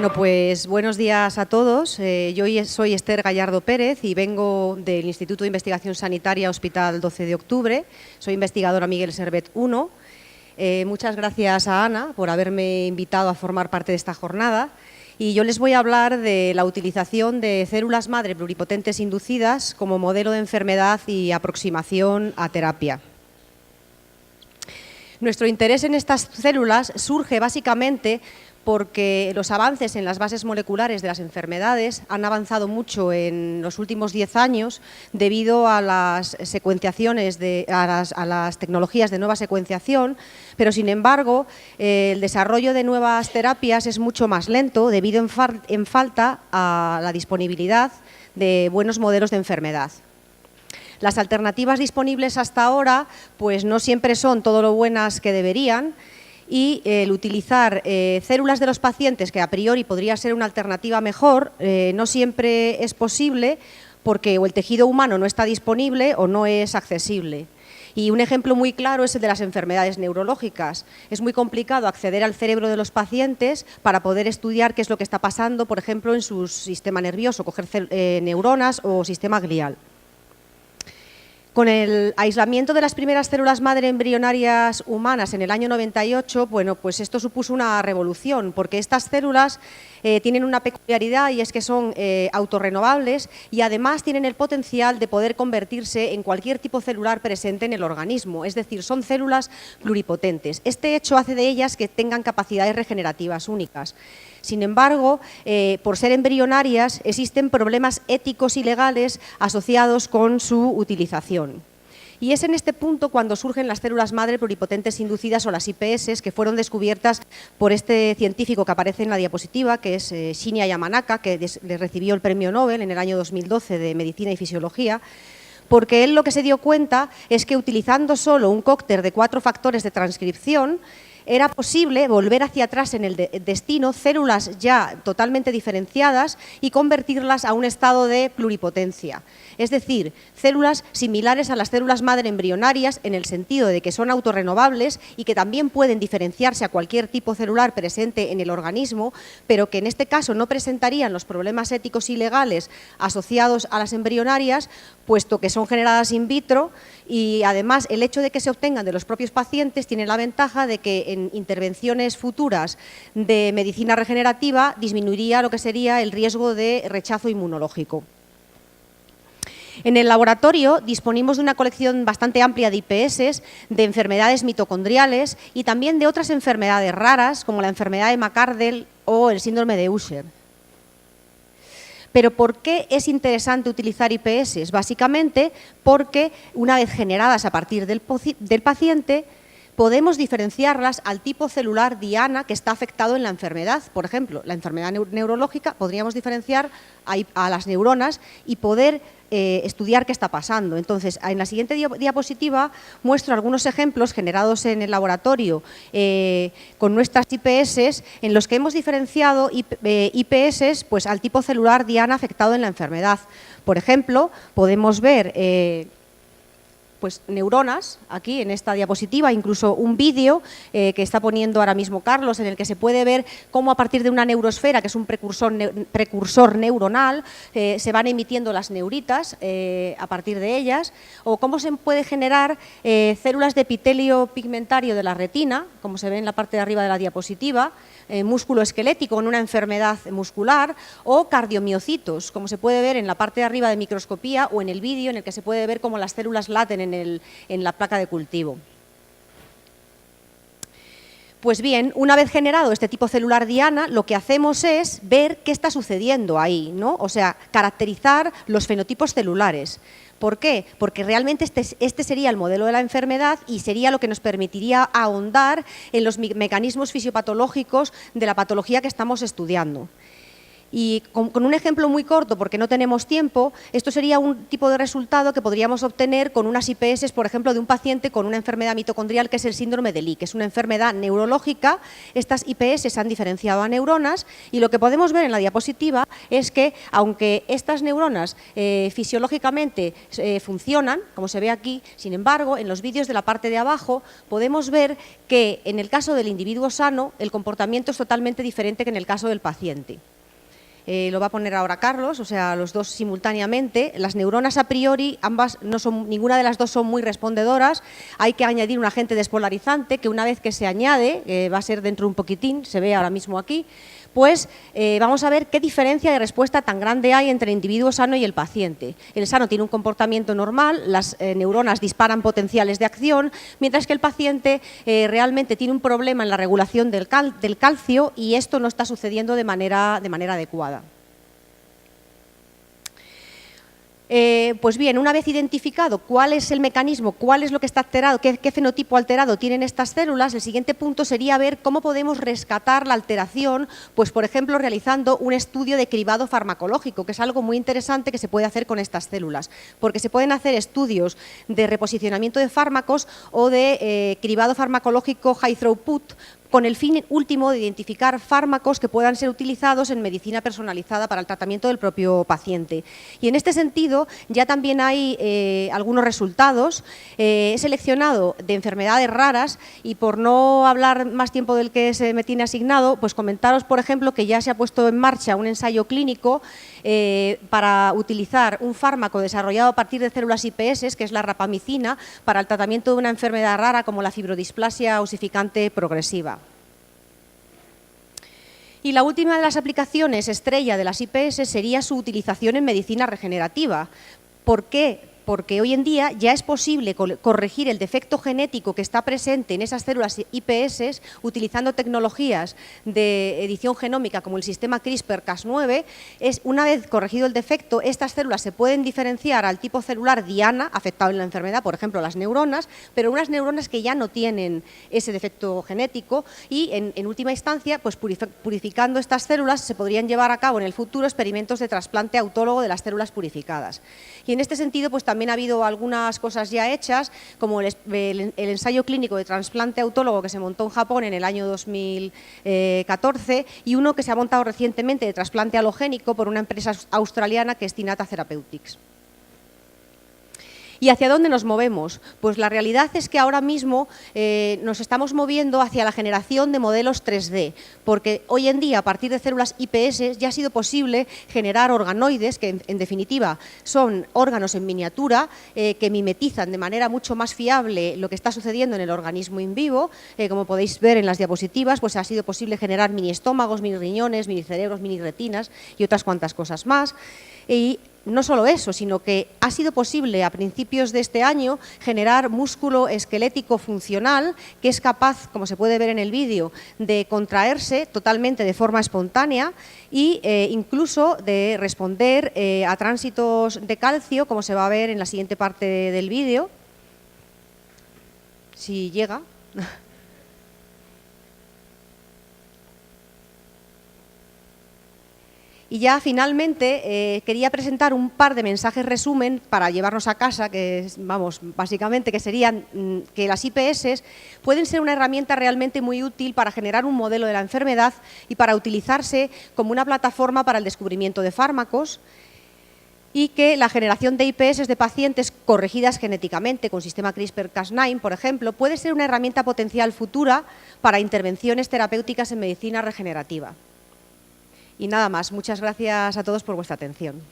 Bueno, pues buenos días a todos. Yo soy Esther Gallardo Pérez y vengo del Instituto de Investigación Sanitaria Hospital 12 de Octubre. Soy investigadora Miguel Servet 1. Muchas gracias a Ana por haberme invitado a formar parte de esta jornada. Y yo les voy a hablar de la utilización de células madre pluripotentes inducidas como modelo de enfermedad y aproximación a terapia. Nuestro interés en estas células surge básicamente porque los avances en las bases moleculares de las enfermedades han avanzado mucho en los últimos 10 años debido a las secuenciaciones, a las tecnologías de nueva secuenciación, pero sin embargo el desarrollo de nuevas terapias es mucho más lento debido en falta a la disponibilidad de buenos modelos de enfermedad. Las alternativas disponibles hasta ahora pues no siempre son todo lo buenas que deberían, y el utilizar células de los pacientes, que a priori podría ser una alternativa mejor, no siempre es posible porque o el tejido humano no está disponible o no es accesible. Y un ejemplo muy claro es el de las enfermedades neurológicas. Es muy complicado acceder al cerebro de los pacientes para poder estudiar qué es lo que está pasando, por ejemplo, en su sistema nervioso, coger neuronas o sistema glial. Con el aislamiento de las primeras células madre embrionarias humanas en el año 98, bueno, pues esto supuso una revolución, porque estas células tienen una peculiaridad y es que son autorrenovables y además tienen el potencial de poder convertirse en cualquier tipo celular presente en el organismo, es decir, son células pluripotentes. Este hecho hace de ellas que tengan capacidades regenerativas únicas. Sin embargo, por ser embrionarias, existen problemas éticos y legales asociados con su utilización. Y es en este punto cuando surgen las células madre pluripotentes inducidas o las IPS, que fueron descubiertas por este científico que aparece en la diapositiva, que es Shinya Yamanaka, que le recibió el premio Nobel en el año 2012 de Medicina y Fisiología, porque él lo que se dio cuenta es que utilizando solo un cóctel de 4 factores de transcripción, era posible volver hacia atrás en el destino células ya totalmente diferenciadas y convertirlas a un estado de pluripotencia. Es decir, células similares a las células madre embrionarias en el sentido de que son autorrenovables y que también pueden diferenciarse a cualquier tipo celular presente en el organismo, pero que en este caso no presentarían los problemas éticos y legales asociados a las embrionarias, puesto que son generadas in vitro y además el hecho de que se obtengan de los propios pacientes tiene la ventaja de que en intervenciones futuras de medicina regenerativa disminuiría lo que sería el riesgo de rechazo inmunológico. En el laboratorio disponemos de una colección bastante amplia de IPS, de enfermedades mitocondriales y también de otras enfermedades raras como la enfermedad de McArdle o el síndrome de Usher. ¿Pero por qué es interesante utilizar IPS? Básicamente porque una vez generadas a partir del paciente, podemos diferenciarlas al tipo celular diana que está afectado en la enfermedad. Por ejemplo, la enfermedad neurológica podríamos diferenciar a las neuronas y poder estudiar qué está pasando. Entonces, en la siguiente diapositiva muestro algunos ejemplos generados en el laboratorio con nuestras IPS en los que hemos diferenciado IPS pues, al tipo celular diana afectado en la enfermedad. Por ejemplo, podemos ver pues neuronas, aquí en esta diapositiva, incluso un vídeo que está poniendo ahora mismo Carlos, en el que se puede ver cómo a partir de una neurosfera, que es un precursor neuronal, se van emitiendo las neuritas a partir de ellas, o cómo se puede generar células de epitelio pigmentario de la retina, como se ve en la parte de arriba de la diapositiva, músculo esquelético en una enfermedad muscular, o cardiomiocitos, como se puede ver en la parte de arriba de microscopía o en el vídeo en el que se puede ver cómo las células laten en la placa de cultivo. Pues bien, una vez generado este tipo celular diana, lo que hacemos es ver qué está sucediendo ahí, ¿no? O sea, caracterizar los fenotipos celulares. ¿Por qué? Porque realmente este sería el modelo de la enfermedad y sería lo que nos permitiría ahondar en los mecanismos fisiopatológicos de la patología que estamos estudiando. Y con un ejemplo muy corto, porque no tenemos tiempo, esto sería un tipo de resultado que podríamos obtener con unas IPS, por ejemplo, de un paciente con una enfermedad mitocondrial que es el síndrome de Lee, que es una enfermedad neurológica. Estas IPS se han diferenciado a neuronas y lo que podemos ver en la diapositiva es que, aunque estas neuronas fisiológicamente funcionan, como se ve aquí, sin embargo, en los vídeos de la parte de abajo podemos ver que en el caso del individuo sano el comportamiento es totalmente diferente que en el caso del paciente. Lo va a poner ahora Carlos, o sea, los dos simultáneamente. Las neuronas a priori, ambas ninguna de las dos son muy respondedoras. Hay que añadir un agente despolarizante que una vez que se añade, va a ser dentro de un poquitín, se ve ahora mismo aquí, pues vamos a ver qué diferencia de respuesta tan grande hay entre el individuo sano y el paciente. El sano tiene un comportamiento normal, las neuronas disparan potenciales de acción, mientras que el paciente realmente tiene un problema en la regulación del calcio y esto no está sucediendo de manera adecuada. Pues bien, una vez identificado cuál es el mecanismo, cuál es lo que está alterado, qué fenotipo alterado tienen estas células, el siguiente punto sería ver cómo podemos rescatar la alteración, pues por ejemplo realizando un estudio de cribado farmacológico, que es algo muy interesante que se puede hacer con estas células, porque se pueden hacer estudios de reposicionamiento de fármacos o de cribado farmacológico high throughput, con el fin último de identificar fármacos que puedan ser utilizados en medicina personalizada para el tratamiento del propio paciente. Y en este sentido ya también hay algunos resultados. He seleccionado de enfermedades raras y por no hablar más tiempo del que se me tiene asignado, pues comentaros, por ejemplo, que ya se ha puesto en marcha un ensayo clínico para utilizar un fármaco desarrollado a partir de células IPS, que es la rapamicina, para el tratamiento de una enfermedad rara como la fibrodisplasia osificante progresiva. Y la última de las aplicaciones estrella de las IPS sería su utilización en medicina regenerativa. ¿Por qué? Porque hoy en día ya es posible corregir el defecto genético que está presente en esas células IPS utilizando tecnologías de edición genómica como el sistema CRISPR-Cas9. Una vez corregido el defecto, estas células se pueden diferenciar al tipo celular diana afectado en la enfermedad, por ejemplo las neuronas, pero unas neuronas que ya no tienen ese defecto genético y en última instancia, pues purificando estas células se podrían llevar a cabo en el futuro experimentos de trasplante autólogo de las células purificadas. Y en este sentido, pues también ha habido algunas cosas ya hechas, como el ensayo clínico de trasplante autólogo que se montó en Japón en el año 2014 y uno que se ha montado recientemente de trasplante halogénico por una empresa australiana que es Tinata Therapeutics. ¿Y hacia dónde nos movemos? Pues la realidad es que ahora mismo nos estamos moviendo hacia la generación de modelos 3D, porque hoy en día a partir de células IPS ya ha sido posible generar organoides, que en definitiva son órganos en miniatura que mimetizan de manera mucho más fiable lo que está sucediendo en el organismo in vivo. Como podéis ver en las diapositivas, pues ha sido posible generar mini estómagos, mini riñones, mini cerebros, mini retinas y otras cuantas cosas más. Y no solo eso, sino que ha sido posible a principios de este año generar músculo esquelético funcional que es capaz, como se puede ver en el vídeo, de contraerse totalmente de forma espontánea e incluso de responder a tránsitos de calcio, como se va a ver en la siguiente parte del vídeo, si llega. Y ya finalmente quería presentar un par de mensajes resumen para llevarnos a casa, que vamos, básicamente que serían que las IPS pueden ser una herramienta realmente muy útil para generar un modelo de la enfermedad y para utilizarse como una plataforma para el descubrimiento de fármacos, y que la generación de IPS de pacientes corregidas genéticamente con sistema CRISPR-Cas9, por ejemplo, puede ser una herramienta potencial futura para intervenciones terapéuticas en medicina regenerativa. Y nada más, muchas gracias a todos por vuestra atención.